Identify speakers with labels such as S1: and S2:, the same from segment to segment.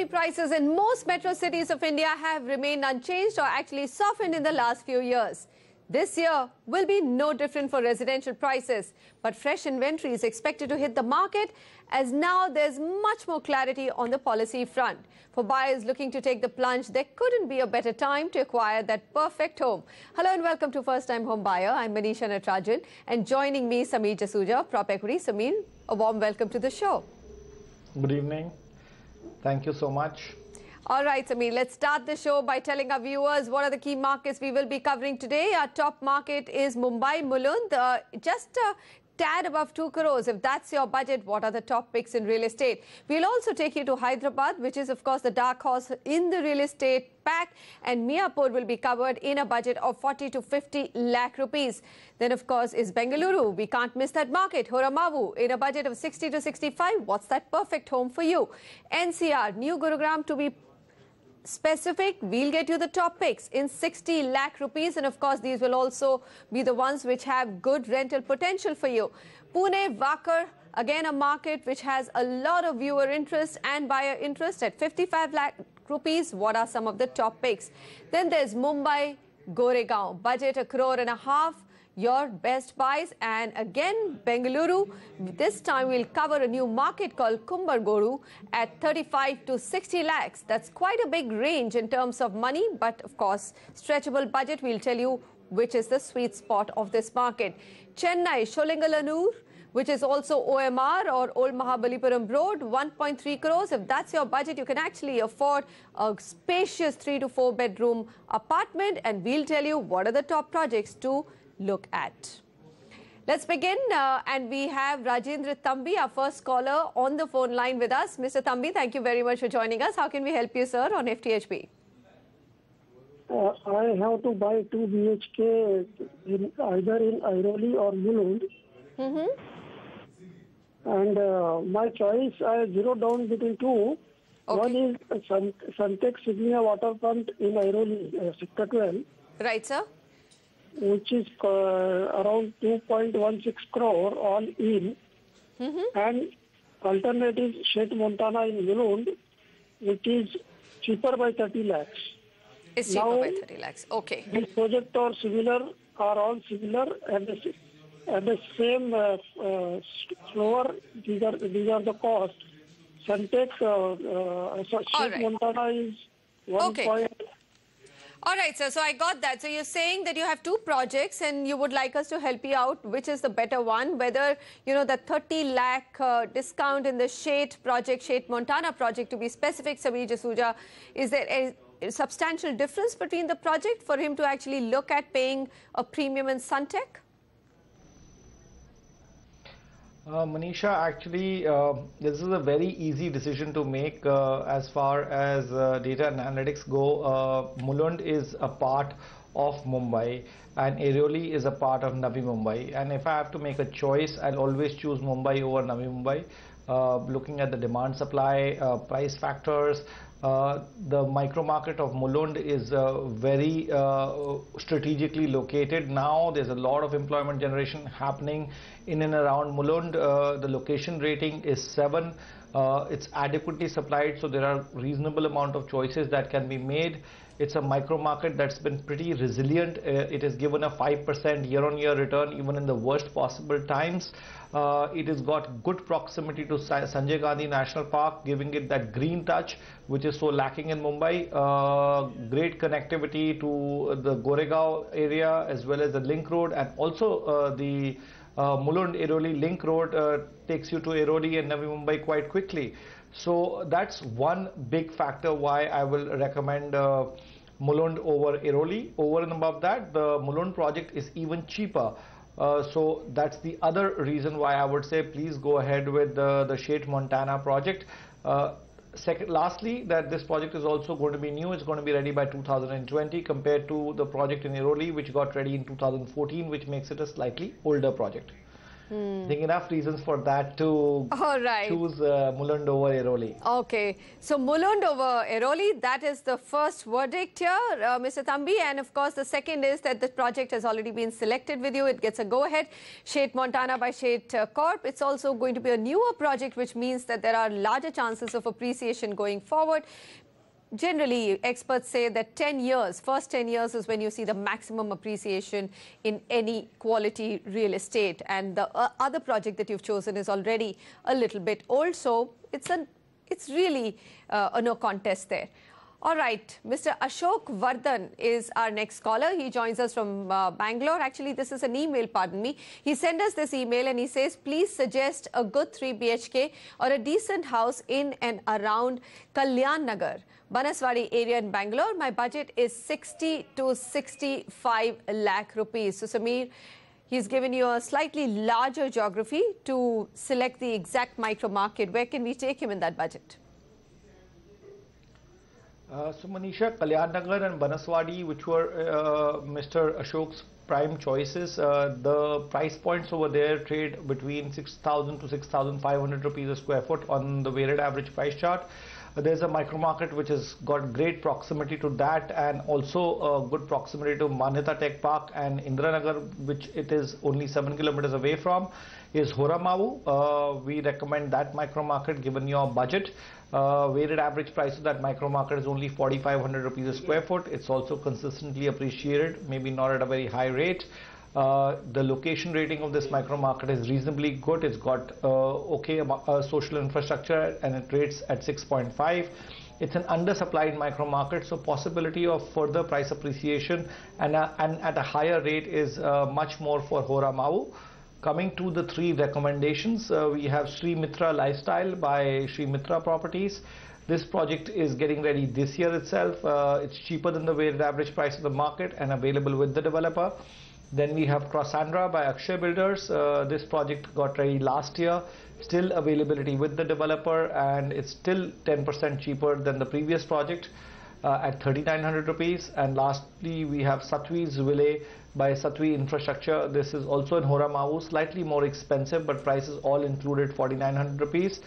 S1: Property prices in most metro cities of India have remained unchanged or actually softened in the last few years. This year will be no different for residential prices, but fresh inventory is expected to hit the market as now there's much more clarity on the policy front. For buyers looking to take the plunge, there couldn't be a better time to acquire that perfect home. Hello and welcome to First Time Home Buyer. I'm Manisha Natarajan and joining me, Sameer Jasuja, Prop Equity. Sameer, a warm welcome to the show.
S2: Good evening. Thank you so much.
S1: All right, Sameer, let's start the show by telling our viewers what are the key markets we will be covering today. Our top market is Mumbai, Mulund, just a tad above 2 crores. If that's your budget, what are the top picks in real estate? We'll also take you to Hyderabad, which is, of course, the dark horse in the real estate pack. And Miapur will be covered in a budget of 40 to 50 lakh rupees. Then, of course, is Bengaluru. We can't miss that market. Horamavu in a budget of 60 to 65. What's that perfect home for you? NCR, New Gurugram to be specific, we'll get you the top picks in 60 lakh rupees, and of course these will also be the ones which have good rental potential for you. Pune, Vakar, again a market which has a lot of viewer interest and buyer interest at 55 lakh rupees. What are some of the top picks? Then there's Mumbai, Goregaon, budget 1.5 crore. Your best buys. And again Bengaluru, this time we'll cover a new market called Kumbargoru at 35 to 60 lakhs. That's quite a big range in terms of money, but of course stretchable budget. We'll tell you which is the sweet spot of this market. Chennai, Sholingalanur, which is also OMR or Old Mahabalipuram Road, 1.3 crores. If that's your budget, you can actually afford a spacious 3 to 4 bedroom apartment, and we'll tell you what are the top projects to look at. Let's begin, and we have Rajendra Thambi, our first caller, on the phone line with us. Mr. Thambi, thank you very much for joining us. How can we help you, sir, on FTHB?
S3: I have to buy 2 BHK either in Airoli or Mulund. And my choice, I zero down between two. Okay. One is Sunteck Signia Waterfront in Airoli, Sector 12.
S1: Right, sir.
S3: Which is around 2.16 crore all in. And alternative Shet Montana in Mulund, which is cheaper by 30 lakhs.
S1: It's cheaper by 30 lakhs. Okay.
S3: These projects are all similar and the same slower. These are the costs. Sunteck Shet Montana is 1.
S1: Okay. All right, sir. So I got that. So you're saying that you have 2 projects and you would like us to help you out. Which is the better one? Whether, you know, the 30 lakh discount in the Shet project, Shet Montana project to be specific, Sameer Jasuja, is there a substantial difference between the project for him to actually look at paying a premium in Sunteck?
S2: Manisha, actually, this is a very easy decision to make as far as data and analytics go. Mulund is a part of Mumbai and Airoli is a part of Navi Mumbai. And if I have to make a choice, I'll always choose Mumbai over Navi Mumbai. Looking at the demand supply, price factors, the micro market of Mulund is very strategically located. Now there's a lot of employment generation happening in and around Mulund. The location rating is 7. It's adequately supplied, so there are reasonable amount of choices that can be made. It's a micro market that's been pretty resilient. It has given a 5% year-on-year return even in the worst possible times. It has got good proximity to Sanjay Gandhi National Park, giving it that green touch which is so lacking in Mumbai. Great connectivity to the Goregaon area as well as the link road, and also the Mulund-Airoli link road takes you to Airoli and Navi Mumbai quite quickly. So that's one big factor why I will recommend Mulund over Airoli. Over and above that, the Mulund project is even cheaper. So that's the other reason why I would say please go ahead with the Shet Montana project. Lastly, that this project is also going to be new. It's going to be ready by 2020 compared to the project in Airoli, which got ready in 2014, which makes it a slightly older project. I think enough reasons for that to choose Mulund over Airoli.
S1: Okay, so Mulund over Airoli, that is the first verdict here, Mr. Thambi. And of course, the second is that the project has already been selected with you. It gets a go-ahead. Shade Montana by Shade Corp. It's also going to be a newer project, which means that there are larger chances of appreciation going forward. Generally, experts say that 10 years, first 10 years is when you see the maximum appreciation in any quality real estate. And the other project that you've chosen is already a little bit old. So it's really a no contest there. All right, Mr. Ashok Vardhan is our next caller. He joins us from Bangalore. Actually, this is an email, pardon me. He sent us this email and he says, please suggest a good 3 BHK or a decent house in and around Kalyan Nagar, Banaswadi area in Bangalore. My budget is 60 to 65 lakh rupees. So, Samir, he's given you a slightly larger geography to select the exact micro market. Where can we take him in that budget?
S2: So Manisha, Kalyan Nagar and Banaswadi, which were Mr. Ashok's prime choices, the price points over there trade between 6,000 to 6,500 rupees a square foot on the weighted average price chart. There's a micro market which has got great proximity to that, and also good proximity to Manyata Tech Park, and Indiranagar, which it is only 7 kilometers away from, is Horamavu. We recommend that micro market given your budget. Weighted average price of that micro market is only 4,500 rupees a square foot. It's also consistently appreciated, maybe not at a very high rate. The location rating of this micro market is reasonably good. It's got okay social infrastructure, and it rates at 6.5. It's an undersupplied micro market, so possibility of further price appreciation and at a higher rate is much more for Horamavu. Coming to the 3 recommendations, we have Sri Mitra Lifestyle by Sri Mitra Properties. This project is getting ready this year itself. It's cheaper than the weighted average price of the market and available with the developer. Then we have Crossandra by Akshay Builders. This project got ready last year, still availability with the developer, and it's still 10% cheaper than the previous project at 3,900 rupees. And lastly, we have Satvi's Ville by Satvi Infrastructure. This is also in Horamavu, slightly more expensive, but prices all included 4,900 rupees.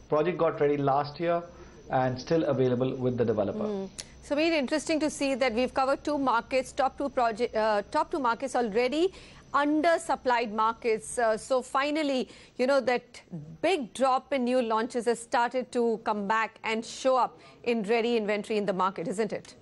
S2: Project got ready last year and still available with the developer.
S1: So very interesting to see that we've covered 2 markets, top two markets already, undersupplied markets. So finally, you know, that big drop in new launches has started to come back and show up in ready inventory in the market, isn't it?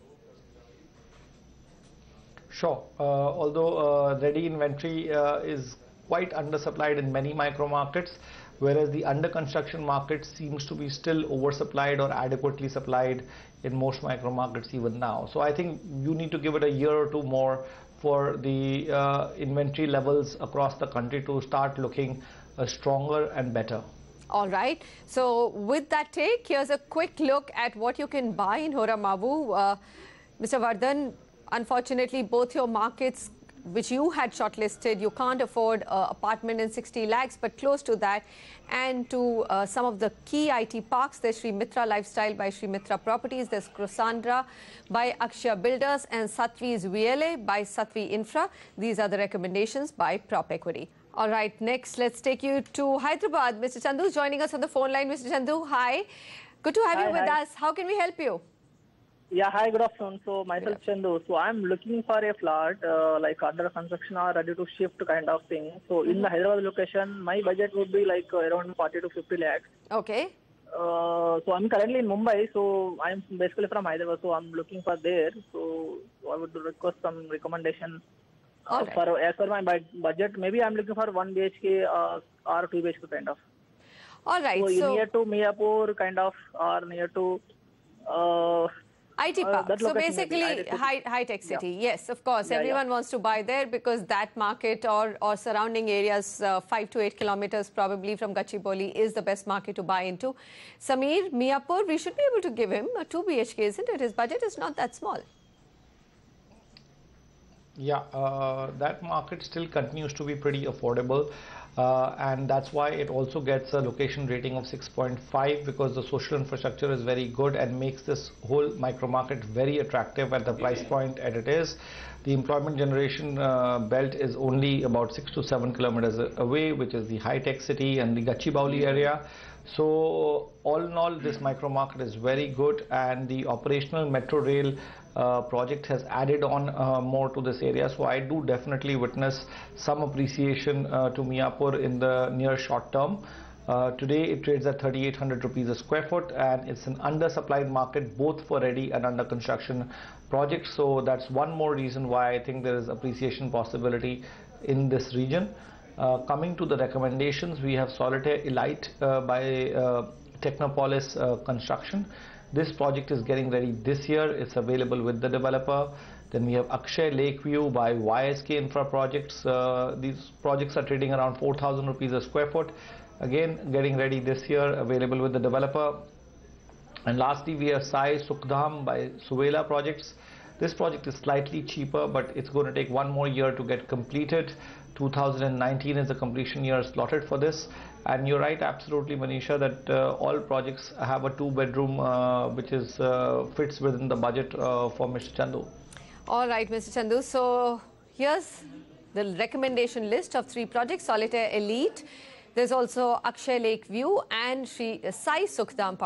S2: Sure. Although ready inventory is quite undersupplied in many micro markets, whereas the under construction market seems to be still oversupplied or adequately supplied in most micro markets even now. So I think you need to give it a year or 2 more for the inventory levels across the country to start looking stronger and better.
S1: All right. So with that take, here's a quick look at what you can buy in Horamavu. Mr. Vardhan, unfortunately, both your markets which you had shortlisted, you can't afford an apartment in 60 lakhs, but close to that. And to some of the key IT parks, there's Sri Mitra Lifestyle by Sri Mitra Properties, there's Crossandra by Akshay Builders, and Satvi's Ville by Satvi Infra. These are the recommendations by Prop Equity. All right, next, let's take you to Hyderabad. Mr. Chandu is joining us on the phone line. Mr. Chandu, hi. Good to have you with us. How can we help you?
S4: Yeah, hi, good afternoon. So myself Chandu. So I'm looking for a flat like under construction or ready to shift kind of thing. So in the Hyderabad location, my budget would be like around 40 to 50 lakhs.
S1: Okay.
S4: So I'm currently in Mumbai. So I'm basically from Hyderabad. So I'm looking for there. So I would request some recommendation for as per my budget. Maybe I'm looking for 1 BHK or 2 BHK kind of.
S1: All right.
S4: So near to Mayapur kind of, or near to
S1: IT Park. So basically high-tech city. Yeah. Yes, of course. Everyone wants to buy there because that market or surrounding areas 5 to 8 kilometers probably from Gachibowli is the best market to buy into. Samir, Mayapur, we should be able to give him a 2 BHK, isn't it? His budget is not that small.
S2: Yeah, that market still continues to be pretty affordable. and that's why it also gets a location rating of 6.5, because the social infrastructure is very good and makes this whole micro market very attractive at the price point that it is. The employment generation belt is only about 6 to 7 kilometers away, which is the high-tech city and the Gachibowli area. So all in all, this micro market is very good, and the operational metro rail project has added on more to this area. So I do definitely witness some appreciation to Miapur in the near short term. Today it trades at 3,800 rupees a square foot, and it's an undersupplied market both for ready and under construction projects. So that's one more reason why I think there is appreciation possibility in this region. Coming to the recommendations, we have Solitaire Elite by Technopolis Construction. This project is getting ready this year. It's available with the developer. Then we have Akshay Lakeview by YSK Infra Projects. These projects are trading around 4,000 rupees a square foot. Again, getting ready this year, available with the developer. And lastly, we have Sai Sukhdam by Suvela Projects. This project is slightly cheaper, but it's going to take one more year to get completed. 2019 is the completion year slotted for this. And you're right, absolutely, Manisha, that all projects have a two-bedroom which is fits within the budget for Mr. Chandu.
S1: All right, Mr. Chandu. So here's the recommendation list of 3 projects: Solitaire Elite. There's also Akshay Lakeview and Sai Sukhdam,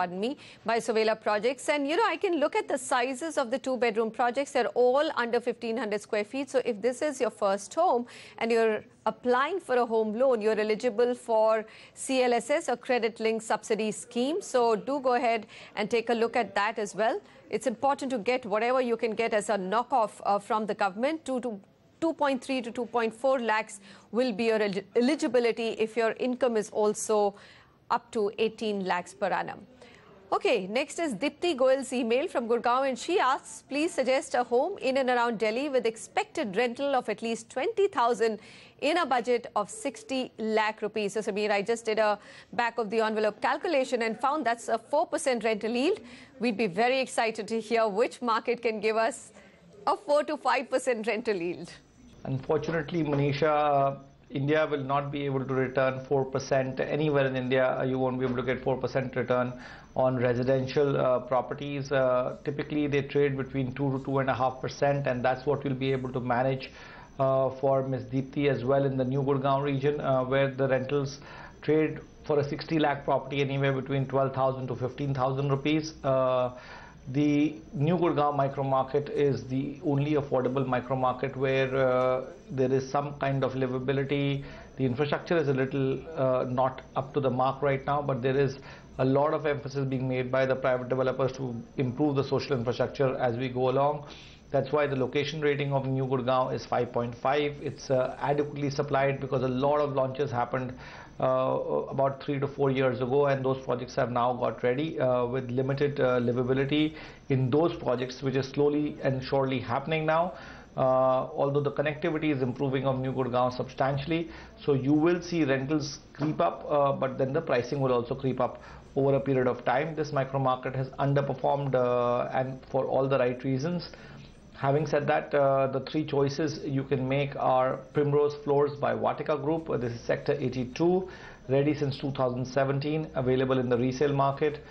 S1: by Suvela Projects. And, you know, I can look at the sizes of the 2-bedroom projects. They're all under 1,500 square feet. So if this is your first home and you're applying for a home loan, you're eligible for CLSS or Credit Link Subsidy Scheme. So do go ahead and take a look at that as well. It's important to get whatever you can get as a knockoff from the government. 2.3 to 2.4 lakhs will be your eligibility if your income is also up to 18 lakhs per annum. Okay, next is Dipti Goyal's email from Gurgaon, and she asks, please suggest a home in and around Delhi with expected rental of at least 20,000 in a budget of 60 lakh rupees. So Samir, I just did a back of the envelope calculation and found that's a 4% rental yield. We'd be very excited to hear which market can give us a 4 to 5% rental yield.
S2: Unfortunately, Manisha, India will not be able to return 4%. Anywhere in India, you won't be able to get 4% return on residential properties. Typically, they trade between 2 to 2.5%, and that's what we'll be able to manage for Ms. Deepthi as well in the New Gurgaon region, where the rentals trade for a 60 lakh property anywhere between 12,000 to 15,000 rupees. The New Gurgaon micro market is the only affordable micro market where there is some kind of livability. The infrastructure is a little not up to the mark right now, but there is a lot of emphasis being made by the private developers to improve the social infrastructure as we go along. That's why the location rating of New Gurgaon is 5.5. It's adequately supplied because a lot of launches happened about 3 to 4 years ago, and those projects have now got ready with limited livability in those projects, which is slowly and surely happening now. Although the connectivity is improving of New Gurgaon substantially, so you will see rentals creep up, but then the pricing will also creep up over a period of time. This micro market has underperformed and for all the right reasons. Having said that, the 3 choices you can make are Primrose Floors by Vatika Group. This is Sector 82, ready since 2017, available in the resale market.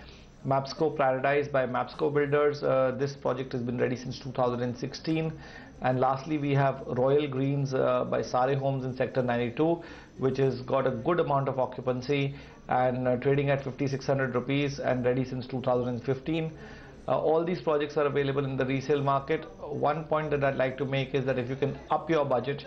S2: Mapsco Paradise by Mapsco Builders. This project has been ready since 2016. And lastly, we have Royal Greens by Sare Homes in Sector 92, which has got a good amount of occupancy and trading at 5,600 rupees and ready since 2015. All these projects are available in the resale market. One point that I'd like to make is that if you can up your budget,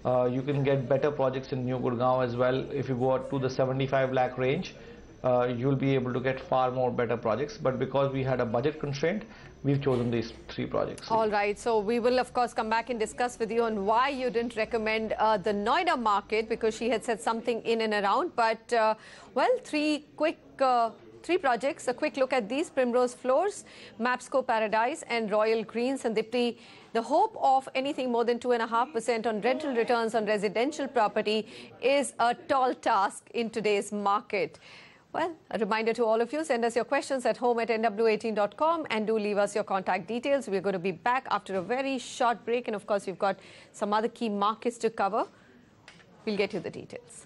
S2: you can get better projects in New Gurgaon as well. If you go up to the 75 lakh range, you'll be able to get far more better projects. But because we had a budget constraint, we've chosen these 3 projects.
S1: All right. So we will, of course, come back and discuss with you on why you didn't recommend the Noida market, because she had said something in and around. But, well, 3 projects, a quick look at these: Primrose Floors, Mapsco Paradise and Royal Greens. And Dipti, the hope of anything more than 2.5% on rental returns on residential property is a tall task in today's market. Well, a reminder to all of you, send us your questions at home@nw18.com and do leave us your contact details. We're going to be back after a very short break. And of course, we've got some other key markets to cover. We'll get you the details.